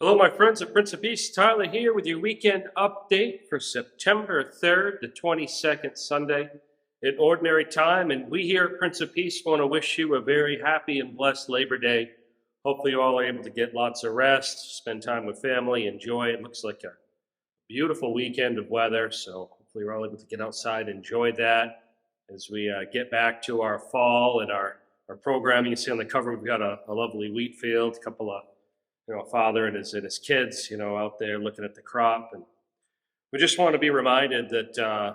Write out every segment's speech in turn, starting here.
Hello, my friends at Prince of Peace. Tyler here with your weekend update for September 3rd, the 22nd Sunday in Ordinary Time. And we here at Prince of Peace want to wish you a very happy and blessed Labor Day. Hopefully you all are able to get lots of rest, spend time with family, enjoy. It looks like a beautiful weekend of weather, so hopefully we're all able to get outside and enjoy that as we get back to our fall and our programming. You see on the cover, we've got a lovely wheat field, a couple of a father and his kids, out there looking at the crop. And we just want to be reminded that,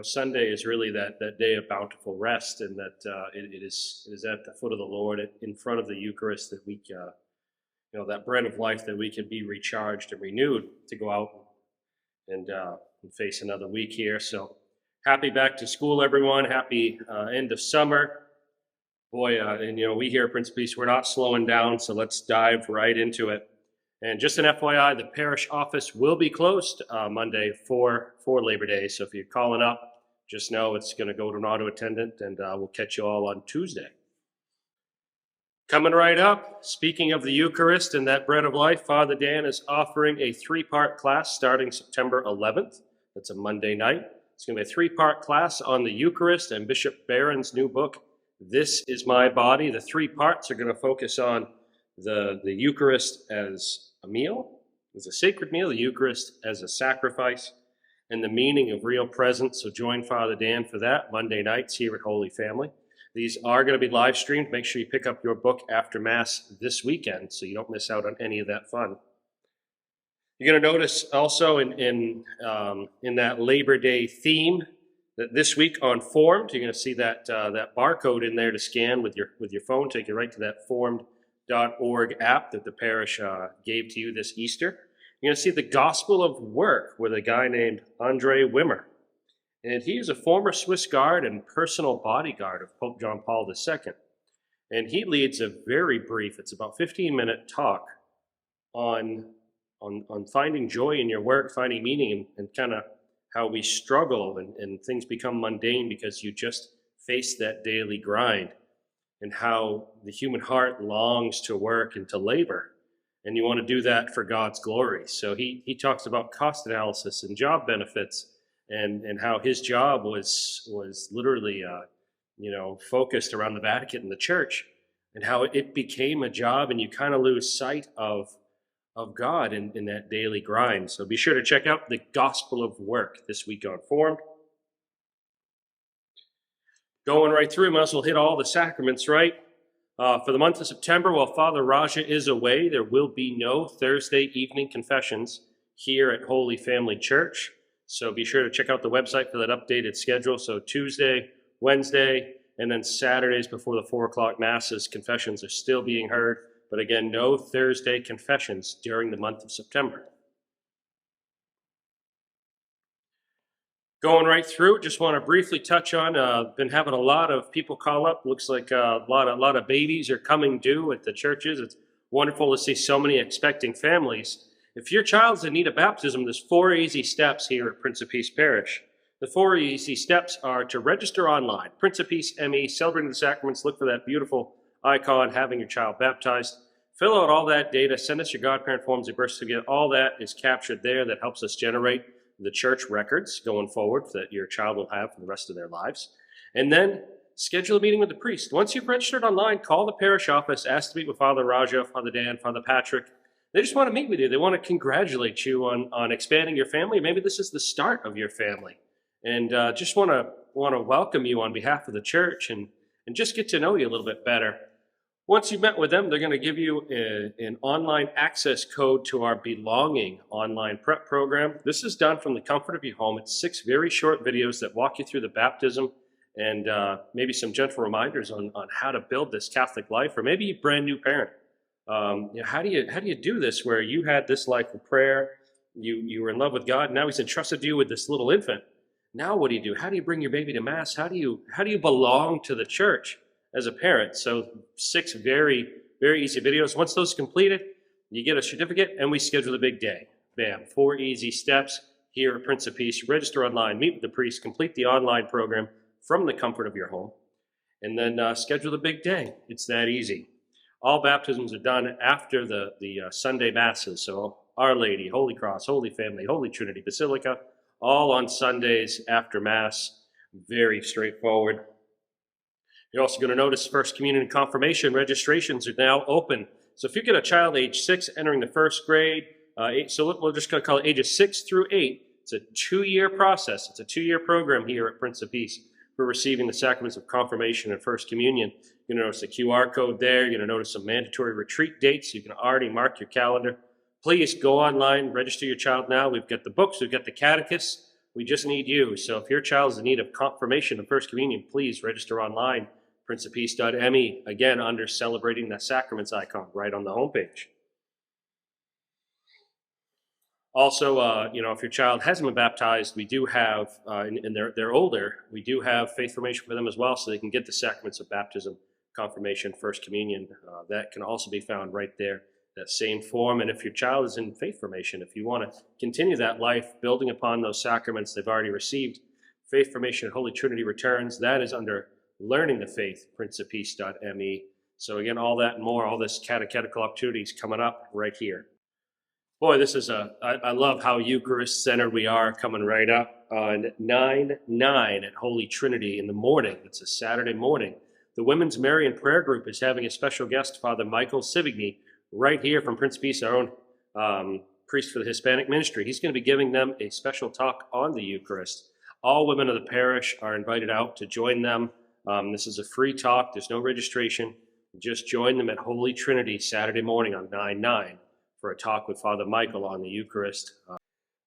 Sunday is really that day of bountiful rest, and that it is at the foot of the Lord, in front of the Eucharist, that we, that bread of life, that we can be recharged and renewed to go out and face another week here. So happy back to school, everyone. Happy end of summer. Boy, we here at Prince of Peace, we're not slowing down, so let's dive right into it. And just an FYI, the parish office will be closed Monday for Labor Day. So if you're calling up, just know it's going to go to an auto attendant, and we'll catch you all on Tuesday. Coming right up, speaking of the Eucharist and that bread of life, Father Dan is offering a 3-part class starting September 11th. That's a Monday night. It's going to be a 3-part class on the Eucharist and Bishop Barron's new book, This Is My Body. The 3 parts are going to focus on the Eucharist as a meal, as a sacred meal, the Eucharist as a sacrifice, and the meaning of real presence. So join Father Dan for that Monday nights here at Holy Family. These are going to be live streamed. Make sure you pick up your book after Mass this weekend so you don't miss out on any of that fun. You're going to notice also in that Labor Day theme that this week on Formed, you're going to see that barcode in there to scan with your phone, take you right to that formed.org app that the parish gave to you this Easter. You're going to see the Gospel of Work with a guy named Andre Wimmer. And he is a former Swiss Guard and personal bodyguard of Pope John Paul II. And he leads a very brief, it's about 15-minute talk on finding joy in your work, finding meaning, and kind of how we struggle and things become mundane because you just face that daily grind, and how the human heart longs to work and to labor, and you want to do that for God's glory. So he talks about cost analysis and job benefits, and how his job was literally focused around the Vatican and the Church, and how it became a job, and you kind of lose sight of God in that daily grind. So be sure to check out the Gospel of Work this week on Formed. Going right through, might as well hit all the sacraments, right? For the month of September, while Father Raja is away, there will be no Thursday evening confessions here at Holy Family Church. So be sure to check out the website for that updated schedule. So Tuesday, Wednesday, and then Saturdays before the 4 o'clock Masses, confessions are still being heard. But again, no Thursday confessions during the month of September. Going right through, just want to briefly touch on, been having a lot of people call up. Looks like a lot of babies are coming due at the churches. It's wonderful to see so many expecting families. If your child's in need of baptism, there's 4 easy steps here at Prince of Peace Parish. The 4 easy steps are to register online, Prince of Peace ME, celebrating the sacraments. Look for that beautiful icon, having your child baptized. Fill out all that data. Send us your godparent forms, your birth certificate. All that is captured there. That helps us generate the church records going forward that your child will have for the rest of their lives. And then schedule a meeting with the priest. Once you've registered online, call the parish office, ask to meet with Father Raja, Father Dan, Father Patrick. They just want to meet with you. They want to congratulate you on expanding your family. Maybe this is the start of your family. And just want to welcome you on behalf of the church and just get to know you a little bit better. Once you've met with them, they're going to give you an online access code to our Belonging online prep program. This is done from the comfort of your home. It's 6 very short videos that walk you through the baptism and maybe some gentle reminders on how to build this Catholic life, or maybe you're a brand new parent. How do you do this where you had this life of prayer, you were in love with God, now he's entrusted you with this little infant. Now what do you do? How do you bring your baby to Mass? How do you belong to the church as a parent? So 6 very, very easy videos. Once those are completed, you get a certificate and we schedule the big day. Bam, 4 easy steps here at Prince of Peace. Register online, meet with the priest, complete the online program from the comfort of your home, and then schedule the big day. It's that easy. All baptisms are done after the Sunday Masses. So Our Lady, Holy Cross, Holy Family, Holy Trinity, Basilica, all on Sundays after Mass. Very straightforward. You're also going to notice First Communion and Confirmation registrations are now open. So if you get a child age 6 entering the first grade, so we're just going to call it ages 6 through 8. It's a 2-year process. It's a 2-year program here at Prince of Peace for receiving the sacraments of confirmation and First Communion. You're going to notice a QR code there. You're going to notice some mandatory retreat dates. You can already mark your calendar. Please go online, register your child now. We've got the books, we've got the catechist. We just need you. So if your child is in need of confirmation and First Communion, please register online, princeofpeace.me, again, under Celebrating the Sacraments icon right on the homepage. Also, if your child hasn't been baptized, we do have, and they're older, we do have faith formation for them as well, so they can get the sacraments of baptism, confirmation, First Communion. That can also be found right there, that same form. And if your child is in faith formation, if you want to continue that life, building upon those sacraments they've already received, faith formation, Holy Trinity returns, that is under Learning the Faith, princeofpeace.me. So again, all that and more, all this catechetical opportunities coming up right here. Boy, this is I love how Eucharist-centered we are, coming right up on 9/9 at Holy Trinity in the morning. It's a Saturday morning. The Women's Marian Prayer Group is having a special guest, Father Michael Sivigny, right here from Prince of Peace, our own priest for the Hispanic ministry. He's going to be giving them a special talk on the Eucharist. All women of the parish are invited out to join them. This is a free talk. There's no registration. Just join them at Holy Trinity Saturday morning on 9/9 for a talk with Father Michael on the Eucharist.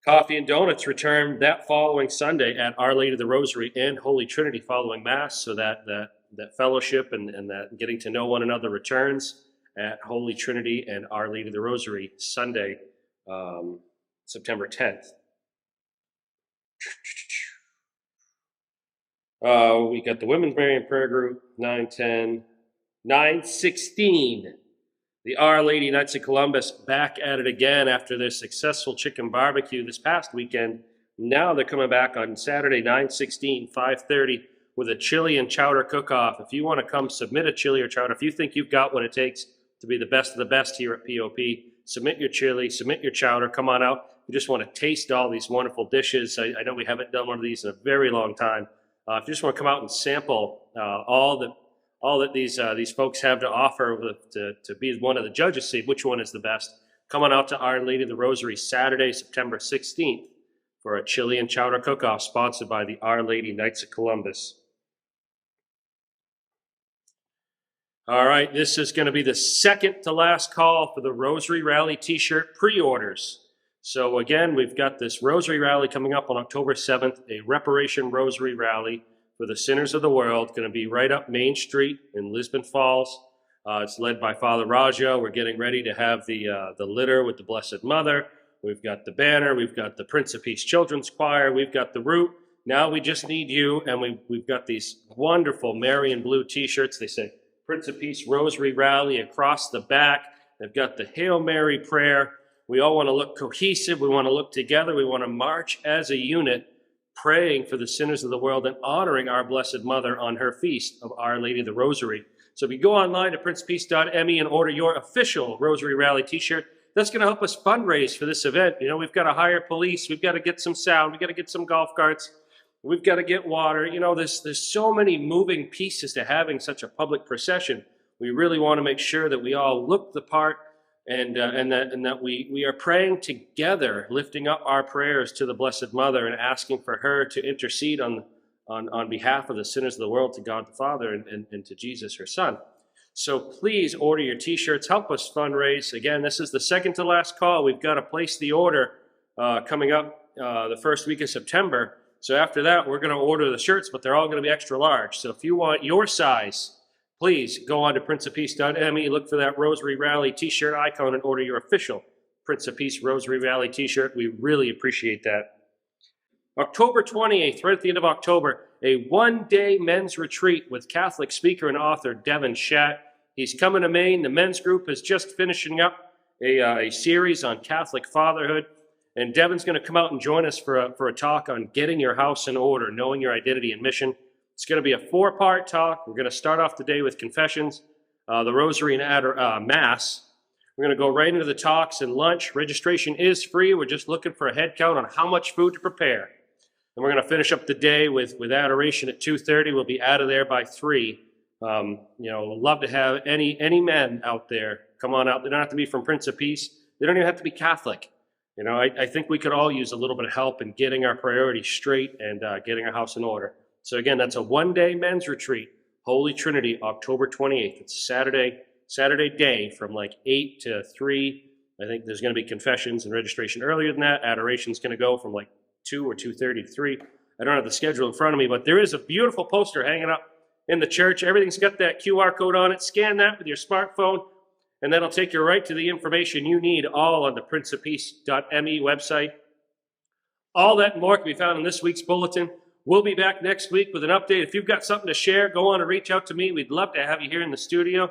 Coffee and donuts return that following Sunday at Our Lady of the Rosary and Holy Trinity following Mass, so that fellowship and that getting to know one another returns at Holy Trinity and Our Lady of the Rosary Sunday, September 10th. We got the Women's Marian Prayer Group, 9:10, 9:16. The Our Lady Knights of Columbus back at it again after their successful chicken barbecue this past weekend. Now they're coming back on Saturday, 9/16, 5:30, with a chili and chowder cook-off. If you want to come submit a chili or chowder, if you think you've got what it takes to be the best of the best here at POP, submit your chili, submit your chowder, come on out. You just want to taste all these wonderful dishes. I know we haven't done one of these in a very long time. If you just want to come out and sample all that these folks have to offer to be one of the judges, see which one is the best, come on out to Our Lady of the Rosary Saturday, September 16th for a chili and chowder cook-off sponsored by the Our Lady Knights of Columbus. All right, this is going to be the second to last call for the Rosary Rally t-shirt pre-orders. So again, we've got this Rosary Rally coming up on October 7th, a reparation Rosary Rally for the sinners of the world, going to be right up Main Street in Lisbon Falls. It's led by Father Raggio. We're getting ready to have the litter with the Blessed Mother. We've got the banner. We've got the Prince of Peace Children's Choir. We've got the route. Now we just need you, and we've got these wonderful Marian blue t-shirts. They say Prince of Peace Rosary Rally across the back. They've got the Hail Mary prayer. We all want to look cohesive. We want to look together. We want to march as a unit, praying for the sinners of the world and honoring our Blessed Mother on her feast of Our Lady of the Rosary. So if you go online to princepeace.me and order your official Rosary Rally t-shirt, that's going to help us fundraise for this event. You know, we've got to hire police. We've got to get some sound. We've got to get some golf carts. We've got to get water. You know, there's so many moving pieces to having such a public procession. We really want to make sure that we all look the part, and that we are praying together, lifting up our prayers to the Blessed Mother and asking for her to intercede on behalf of the sinners of the world to God the Father and to Jesus, her Son. So please order your t-shirts. Help us fundraise. Again, this is the second to last call. We've got to place the order coming up the first week of September. So after that, we're going to order the shirts, but they're all going to be extra large. So if you want your size, please go on to princeofpeace.me, look for that Rosary Rally t-shirt icon, and order your official Prince of Peace Rosary Rally t-shirt. We really appreciate that. October 28th, right at the end of October, a one-day men's retreat with Catholic speaker and author Devin Schatt. He's coming to Maine. The men's group is just finishing up a series on Catholic fatherhood. And Devin's going to come out and join us for a talk on getting your house in order, knowing your identity and mission. It's going to be a 4-part talk. We're going to start off the day with confessions. the Rosary and Mass. We're going to go right into the talks and lunch. Registration is free. We're just looking for a head count on how much food to prepare. And we're going to finish up the day with adoration at 2:30. We'll be out of there by 3. Love to have any men out there come on out. They don't have to be from Prince of Peace. They don't even have to be Catholic. I think we could all use a little bit of help in getting our priorities straight and getting our house in order. So again, that's a one-day men's retreat, Holy Trinity, October 28th. It's Saturday day from like 8 to 3. I think there's going to be confessions and registration earlier than that. Adoration's going to go from like 2 or 2:30 to 3. I don't have the schedule in front of me, but there is a beautiful poster hanging up in the church. Everything's got that QR code on it. Scan that with your smartphone, and that'll take you right to the information you need, all on the princeofpeace.me website. All that and more can be found in this week's bulletin. We'll be back next week with an update. If you've got something to share, go on and reach out to me. We'd love to have you here in the studio.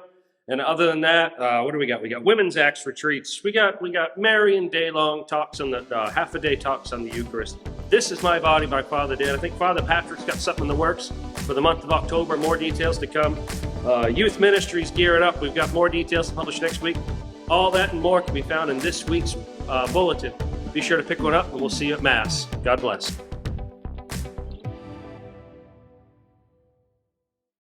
And other than that, what do we got? We got Women's Acts retreats. We got Marian day-long talks on the half-a-day talks on the Eucharist. This is my body, my Father did. I think Father Patrick's got something in the works for the month of October. More details to come. Youth ministries gearing up. We've got more details to publish next week. All that and more can be found in this week's bulletin. Be sure to pick one up, and we'll see you at Mass. God bless.